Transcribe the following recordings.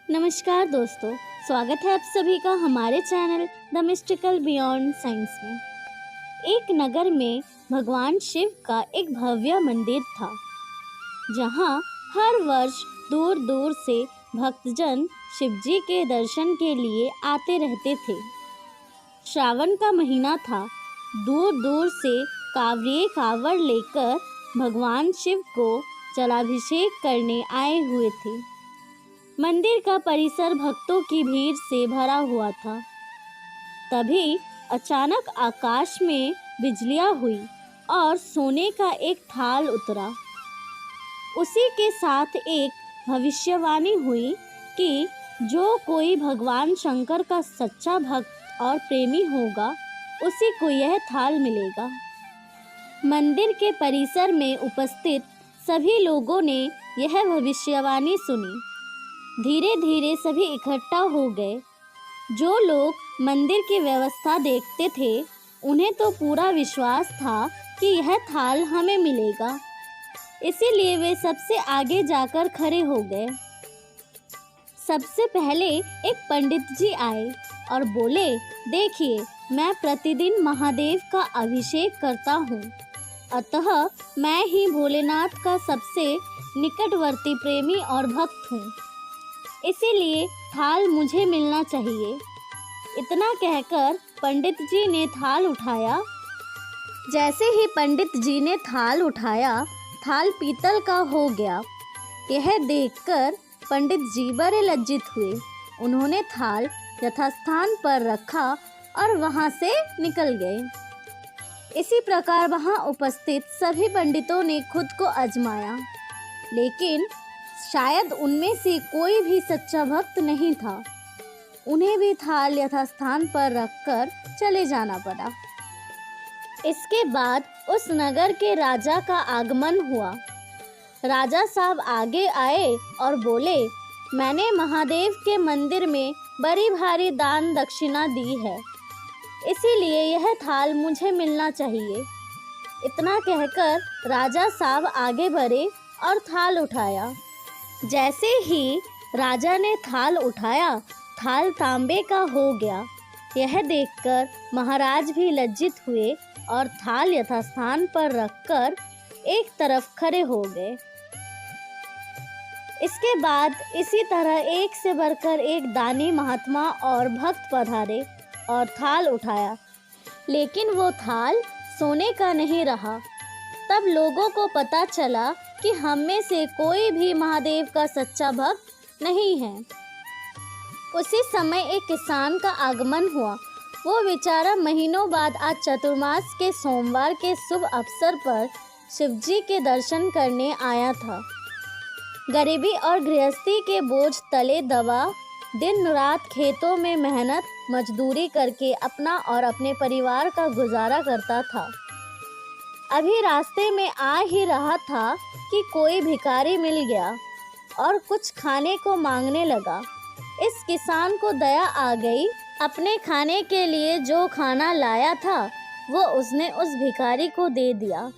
नमस्कार दोस्तों, स्वागत है आप सभी का हमारे channel the mystical beyond science में। एक नगर में भगवान शिव का एक भव्य मंदिर था, जहां हर वर्ष दूर दूर से भक्तजन शिव जी के दर्शन के लिए आते रहते थे। श्रावण का महीना था। दूर दूर से कांवड़िए कांवड़ लेकर भगवान शिव को जलाभिषेक करने आए हुए थे। मंदिर का परिसर भक्तों की भीड़ से भरा हुआ था। तभी अचानक आकाश में बिजलियां हुई और सोने का एक थाल उतरा। उसी के साथ एक भविष्यवाणी हुई कि जो कोई भगवान शंकर का सच्चा भक्त और प्रेमी होगा, उसी को यह थाल मिलेगा। मंदिर के परिसर में उपस्थित सभी लोगों ने यह भविष्यवाणी सुनी। धीरे धीरे सभी इकट्ठा हो गए। जो लोग मंदिर की व्यवस्था देखते थे, उन्हें तो पूरा विश्वास था कि यह थाल हमें मिलेगा, इसीलिए वे सबसे आगे जाकर खड़े हो गए। सबसे पहले एक पंडित जी आए और बोले, देखिए, मैं प्रतिदिन महादेव का अभिषेक करता हूँ, अतः मैं ही भोलेनाथ का सबसे निकटवर्ती प्रेमी और भक्त हूँ, इसीलिए थाल मुझे मिलना चाहिए। इतना कहकर पंडित जी ने थाल उठाया। जैसे ही पंडित जी ने थाल उठाया, थाल पीतल का हो गया। यह देखकर पंडित जी बड़े लज्जित हुए। उन्होंने थाल यथास्थान पर रखा और वहां से निकल गए। इसी प्रकार वहां उपस्थित सभी पंडितों ने खुद को आजमाया, लेकिन शायद उनमें से कोई भी सच्चा भक्त नहीं था। उन्हें भी थाल यथास्थान पर रखकर चले जाना पड़ा। इसके बाद उस नगर के राजा का आगमन हुआ। राजा साहब आगे आए और बोले, मैंने महादेव के मंदिर में बड़ी भारी दान दक्षिणा दी है, इसीलिए यह थाल मुझे मिलना चाहिए। इतना कहकर राजा साहब आगे बढ़े और थाल उठाया। जैसे ही राजा ने थाल उठाया, थाल तांबे का हो गया। यह देखकर महाराज भी लज्जित हुए और थाल यथास्थान पर रखकर एक तरफ खड़े हो गए। इसके बाद इसी तरह एक से बढ़कर एक दानी महात्मा और भक्त पधारे और थाल उठाया, लेकिन वो थाल सोने का नहीं रहा। तब लोगों को पता चला कि हम में से कोई भी महादेव का सच्चा भक्त नहीं है। उसी समय एक किसान का आगमन हुआ। वो बेचारा महीनों बाद आज चतुर्मास के सोमवार के शुभ अवसर पर शिवजी के दर्शन करने आया था। गरीबी और गृहस्थी के बोझ तले दबा दिन रात खेतों में मेहनत मजदूरी करके अपना और अपने परिवार का गुजारा करता था। अभी रास्ते में आ ही रहा था कि कोई भिखारी मिल गया और कुछ खाने को मांगने लगा। इस किसान को दया आ गई। अपने खाने के लिए जो खाना लाया था, वो उसने उस भिखारी को दे दिया।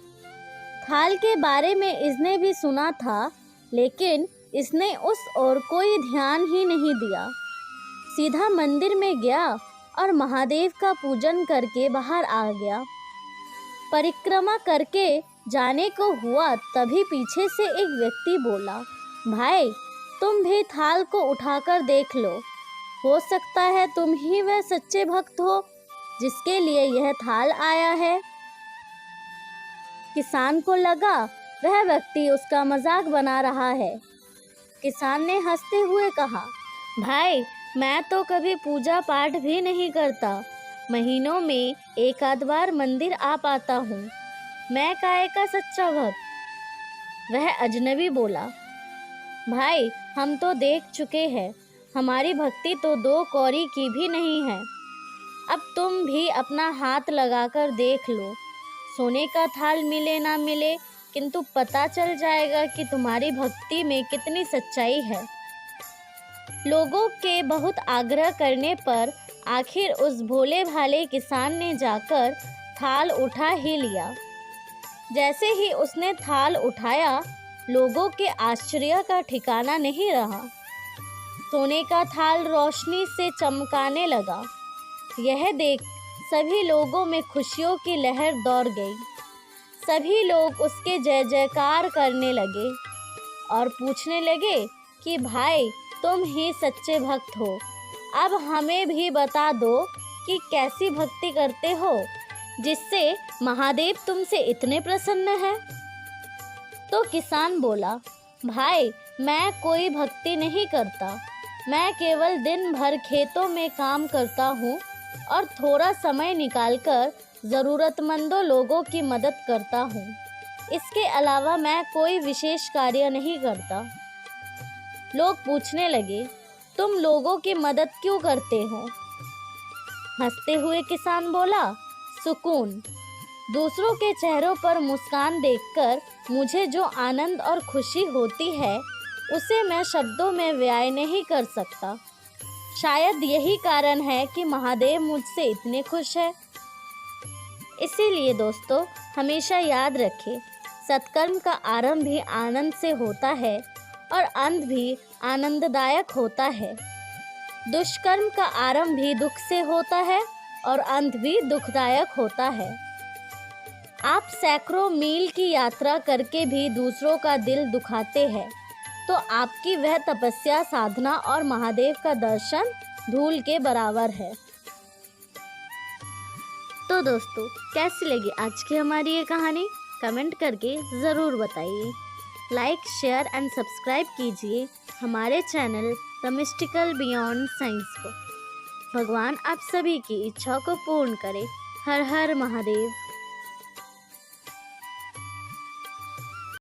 थाल के बारे में इसने भी सुना था, लेकिन इसने उस ओर कोई ध्यान ही नहीं दिया। सीधा मंदिर में गया और महादेव का पूजन करके बाहर आ गया। परिक्रमा करके जाने को हुआ, तभी पीछे से एक व्यक्ति बोला, भाई, तुम भी थाल को उठाकर देख लो। हो सकता है तुम ही वह सच्चे भक्त हो जिसके लिए यह थाल आया है। किसान को लगा वह व्यक्ति उसका मजाक बना रहा है। किसान ने हंसते हुए कहा, भाई, मैं तो कभी पूजा पाठ भी नहीं करता। महीनों में एक आध बार मंदिर आ पाता हूँ। मैं काहे का सच्चा भक्त। वह अजनबी बोला, भाई, हम तो देख चुके हैं, हमारी भक्ति तो 2 कौड़ी की भी नहीं है। अब तुम भी अपना हाथ लगाकर देख लो। सोने का थाल मिले ना मिले, किंतु पता चल जाएगा कि तुम्हारी भक्ति में कितनी सच्चाई है। लोगों के बहुत आग्रह करने पर आखिर उस भोले भाले किसान ने जाकर थाल उठा ही लिया। जैसे ही उसने थाल उठाया, लोगों के आश्चर्य का ठिकाना नहीं रहा। सोने का थाल रोशनी से चमकाने लगा। यह देख सभी लोगों में खुशियों की लहर दौड़ गई। सभी लोग उसके जय जयकार करने लगे और पूछने लगे कि भाई, तुम ही सच्चे भक्त हो। अब हमें भी बता दो कि कैसी भक्ति करते हो जिससे महादेव तुमसे इतने प्रसन्न हैं। तो किसान बोला, भाई, मैं कोई भक्ति नहीं करता। मैं केवल दिन भर खेतों में काम करता हूँ और थोड़ा समय निकालकर ज़रूरतमंदों लोगों की मदद करता हूँ। इसके अलावा मैं कोई विशेष कार्य नहीं करता। लोग पूछने लगे, तुम लोगों की मदद क्यों करते हो? हंसते हुए किसान बोला, सुकून। दूसरों के चेहरों पर मुस्कान देखकर मुझे जो आनंद और खुशी होती है उसे मैं शब्दों में बयां नहीं कर सकता। शायद यही कारण है कि महादेव मुझसे इतने खुश है। इसीलिए दोस्तों, हमेशा याद रखें, सत्कर्म का आरंभ भी आनंद से होता है और अंत भी आनंददायक होता है। दुष्कर्म का आरंभ भी दुख से होता है और अंत भी दुखदायक होता है। आप सैकड़ों मील की यात्रा करके भी दूसरों का दिल दुखाते हैं तो आपकी वह तपस्या, साधना और महादेव का दर्शन धूल के बराबर है। तो दोस्तों, कैसी लगी आज की हमारी ये कहानी? कमेंट करके ज़रूर बताइए। लाइक, शेयर एंड सब्सक्राइब कीजिए हमारे channel the mystical beyond science को। भगवान आप सभी की इच्छा को पूर्ण करे। हर हर महादेव।